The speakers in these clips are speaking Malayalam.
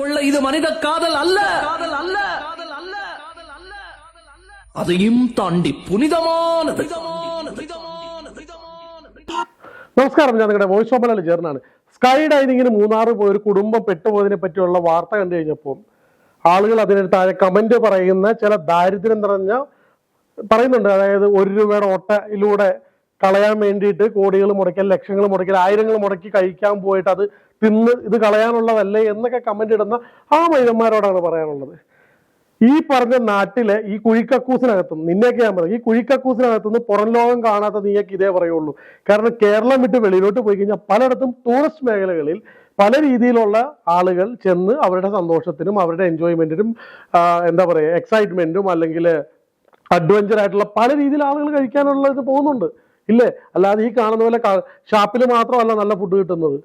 கொள்ள இது மனித காதல் அல்ல, அதையும் தாண்டி പുനിതമാനത്. നമസ്കാരം, ഞാൻ നിങ്ങളുടെ വോയിസ് ഓഫ് മലയാളി ചേർന്നാണ്. സ്കൈ ഡൈനിങ്ങിന് മൂന്നാറ് പോയി ഒരു കുടുംബം പെട്ടുപോയതിനെ പറ്റിയുള്ള വാർത്ത കണ്ടു കഴിഞ്ഞപ്പോൾ ആളുകൾ അതിന് താഴെ കമന്റ് പറയുന്ന ചില ദാരിദ്ര്യം നിറഞ്ഞ പറയുന്നുണ്ട്. അതായത് 1 രൂപയുടെ ഓട്ടയിലൂടെ കളയാൻ വേണ്ടിയിട്ട് കോടികൾ മുടക്കൽ, ലക്ഷങ്ങൾ മുടക്കൽ, ആയിരങ്ങൾ മുടക്കി കഴിക്കാൻ പോയിട്ട് അത് തിന്ന് ഇത് കളയാനുള്ളതല്ലേ എന്നൊക്കെ കമന്റ് ഇടുന്ന ആ മൈതന്മാരോടാണ് പറയാനുള്ളത്. ഈ പറഞ്ഞ നാട്ടിലെ ഈ കുഴിക്കക്കൂസിനകത്തുനിന്ന് നിന്നെയൊക്കെ ഞാൻ പറയും, ഈ കുഴിക്കക്കൂസിനകത്തുനിന്ന് പുറം ലോകം കാണാത്ത നീയൊക്കെ ഇതേ പറയുള്ളൂ. കാരണം കേരളം വിട്ട് വെളിയിലോട്ട് പോയി കഴിഞ്ഞാൽ പലയിടത്തും ടൂറിസ്റ്റ് മേഖലകളിൽ പല രീതിയിലുള്ള ആളുകൾ ചെന്ന് അവരുടെ സന്തോഷത്തിനും അവരുടെ എൻജോയ്മെന്റിനും എന്താ പറയുക എക്സൈറ്റ്മെന്റും അല്ലെങ്കിൽ അഡ്വഞ്ചർ ആയിട്ടുള്ള പല രീതിയിൽ ആളുകൾ കഴിക്കാനുള്ളത് പോകുന്നുണ്ട് ഇല്ലേ. അല്ലാതെ ഈ കാണുന്ന പോലെ ഷാപ്പിൽ മാത്രമല്ല നല്ല ഫുഡ് കിട്ടുന്നത്.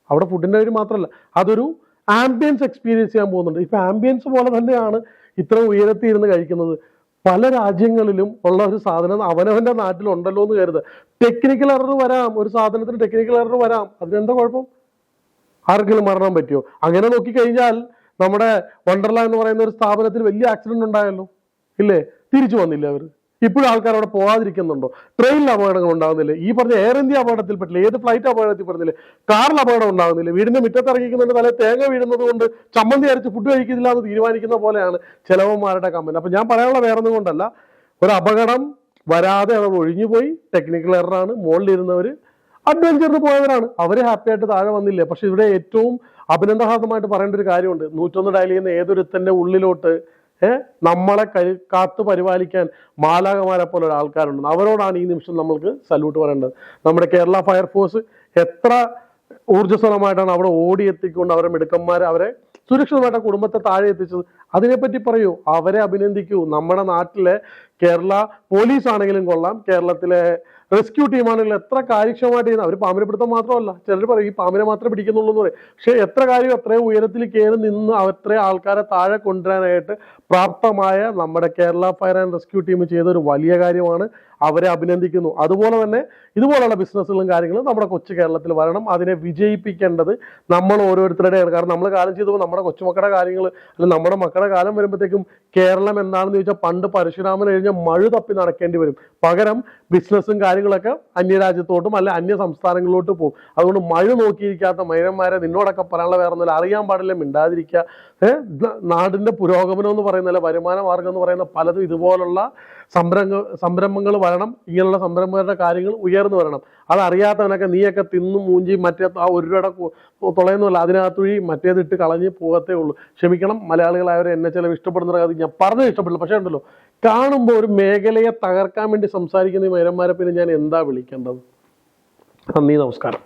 അവിടെ ഫുഡിന്റെ കാര്യം മാത്രമല്ല, അതൊരു ആംബിയൻസ് എക്സ്പീരിയൻസ് ചെയ്യാൻ പോകുന്നുണ്ട്. ഇപ്പൊ ആംബിയൻസ് പോലെ തന്നെയാണ് ഇത്ര ഉയരത്തിൽ ഇരുന്ന് കഴിക്കുന്നത്. പല രാജ്യങ്ങളിലും ഉള്ള ഒരു സാധനം അവനവന്റെ നാട്ടിലുണ്ടല്ലോ എന്ന് കരുതുക. ടെക്നിക്കൽ എറർ വരാം, ഒരു സാധനത്തിന് ടെക്നിക്കൽ എറർ വരാം, അതിനെന്താ കുഴപ്പം? ആർക്കെങ്കിലും മരണം പറ്റിയോ? അങ്ങനെ നോക്കിക്കഴിഞ്ഞാൽ നമ്മുടെ വണ്ടർല എന്ന് പറയുന്ന ഒരു സ്ഥാപനത്തിൽ വലിയ ആക്സിഡന്റ് ഉണ്ടായല്ലോ ഇല്ലേ, തിരിച്ചു വന്നില്ല അവർ. ഇപ്പോഴും ആൾക്കാർ അവിടെ പോകാതിരിക്കുന്നുണ്ടോ? ട്രെയിനിൽ അപകടങ്ങൾ ഉണ്ടാകുന്നില്ലേ? ഈ പറഞ്ഞ എയർ ഇന്ത്യ അപകടത്തിൽപ്പെട്ടില്ല, ഏത് ഫ്ലൈറ്റ് അപകടത്തിൽപ്പെടുന്നില്ലേ? കാറിൽ അപകടം ഉണ്ടാകുന്നില്ല? വീടിന്റെ മുറ്റത്ത് ഇറങ്ങിക്കുന്നുണ്ട്, തലേ തേങ്ങ വീഴുന്നത് കൊണ്ട് ചമ്മന്തി അരച്ച് ഫുഡ് കഴിക്കുന്നില്ല എന്ന് തീരുമാനിക്കുന്ന പോലെയാണ് ചിലവന്മാരുടെ കമന്റ്. അപ്പൊ ഞാൻ പറയാനുള്ള വേറൊന്നും കൊണ്ടല്ല, ഒരു അപകടം വരാതെ അവർ ഒഴിഞ്ഞുപോയി. ടെക്നിക്കൽ എററാണ്. മുകളിലിരുന്നവർ അഡ്വഞ്ചറിന് പോയവരാണ്, അവര് ഹാപ്പി ആയിട്ട് താഴെ വന്നില്ലേ. പക്ഷെ ഇവിടെ ഏറ്റവും അഭിനന്ദനാർഹമായിട്ട് പറയേണ്ട ഒരു കാര്യമുണ്ട്. 101 ഡയൽ ചെയ്യുന്ന ഏതൊരുത്തന്റെ ഉള്ളിലോട്ട് നമ്മളെ കാത്തു പരിപാലിക്കാൻ മാലാകമാരെ പോലെ ഒരാൾക്കാരുണ്ട്. അവരോടാണ് ഈ നിമിഷം നമ്മൾക്ക് സല്യൂട്ട് പറയേണ്ടത്. നമ്മുടെ കേരള ഫയർഫോഴ്സ് എത്ര ഊർജ്ജസ്വലമായിട്ടാണ് അവിടെ ഓടിയെത്തിക്കൊണ്ട് അവരെ മിടുക്കന്മാരെ അവരെ സുരക്ഷിതമായിട്ട് കുടുംബത്തെ താഴെ എത്തിച്ചത്. അതിനെപ്പറ്റി പറയൂ, അവരെ അഭിനന്ദിക്കൂ. നമ്മുടെ നാട്ടിലെ കേരള പോലീസ് ആണെങ്കിലും കൊള്ളാം, കേരളത്തിലെ റെസ്ക്യൂ ടീമാണെങ്കിലും എത്ര കാര്യക്ഷമമായിട്ട് ചെയ്യുന്നത്. അവർ പാമ്പിനെ പിടുത്തം മാത്രമല്ല, ചിലർ പറയും ഈ പാമ്പിനെ മാത്രമേ പിടിക്കുന്നുള്ളൂ എന്ന് പറയും. പക്ഷെ എത്ര കാര്യം അത്രയും ഉയരത്തിൽ കയറി നിന്ന് അത്രയും ആൾക്കാരെ താഴെ കൊണ്ടുവരാനായിട്ട് പ്രാപ്തമായ നമ്മുടെ Kerala fire and rescue team ചെയ്തൊരു വലിയ കാര്യമാണ്. അവരെ അഭിനന്ദിക്കുന്നു. അതുപോലെ തന്നെ ഇതുപോലുള്ള ബിസിനസ്സുകളും കാര്യങ്ങളും നമ്മുടെ കൊച്ചു കേരളത്തിൽ വരണം. അതിനെ വിജയിപ്പിക്കേണ്ടത് നമ്മൾ ഓരോരുത്തരുടെയാണ്. കാരണം നമ്മൾ കാലം ചെയ്തപ്പോൾ നമ്മുടെ കൊച്ചുമക്കളുടെ കാര്യങ്ങൾ അല്ലെങ്കിൽ നമ്മുടെ മക്കളുടെ കാലം വരുമ്പോഴത്തേക്കും കേരളം എന്താണെന്ന് ചോദിച്ചാൽ പണ്ട് പരശുരാമൻ കഴിഞ്ഞ മഴ തപ്പി നടക്കേണ്ടി വരും. പകരം ബിസിനസ്സും കാര്യങ്ങളൊക്കെ അന്യരാജ്യത്തോട്ടും അല്ലെ അന്യ സംസ്ഥാനങ്ങളിലോട്ട് പോകും. അതുകൊണ്ട് മഴ നോക്കിയിരിക്കാത്ത മൈനന്മാരെ നിന്നോടൊക്കെ പറയാനുള്ള വേറെ ഒന്നുമില്ല. അറിയാൻ പാടില്ല, മിണ്ടാതിരിക്കുക. നാടിന്റെ പുരോഗമനം എന്ന് പറയുന്ന വരുമാന മാർഗം എന്ന് പറയുന്ന പലതും ഇതുപോലുള്ള സംരംഭങ്ങൾ വരണം. ഇങ്ങനെയുള്ള സംരംഭങ്ങളുടെ കാര്യങ്ങൾ ഉയർന്നു വരണം. അതറിയാത്തവനൊക്കെ നീയൊക്കെ തിന്നും മൂഞ്ചി മറ്റേ ആ 1 രൂപയുടെ തുളയൊന്നുമല്ല, അതിനകത്തുഴി മറ്റേതിട്ട് കളഞ്ഞ് പോകത്തേ ഉള്ളൂ. ക്ഷമിക്കണം മലയാളികളായവർ, എന്നെ ചിലവ് ഇഷ്ടപ്പെടുന്ന കാര്യം ഞാൻ പറഞ്ഞത് ഇഷ്ടപ്പെടില്ല. പക്ഷേ ഉണ്ടല്ലോ, കാണുമ്പോൾ ഒരു മേഖലയെ തകർക്കാൻ വേണ്ടി സംസാരിക്കുന്ന ഈ മൈരന്മാരെ പിന്നെ ഞാൻ എന്താ വിളിക്കേണ്ടത്? നന്ദി, നമസ്കാരം.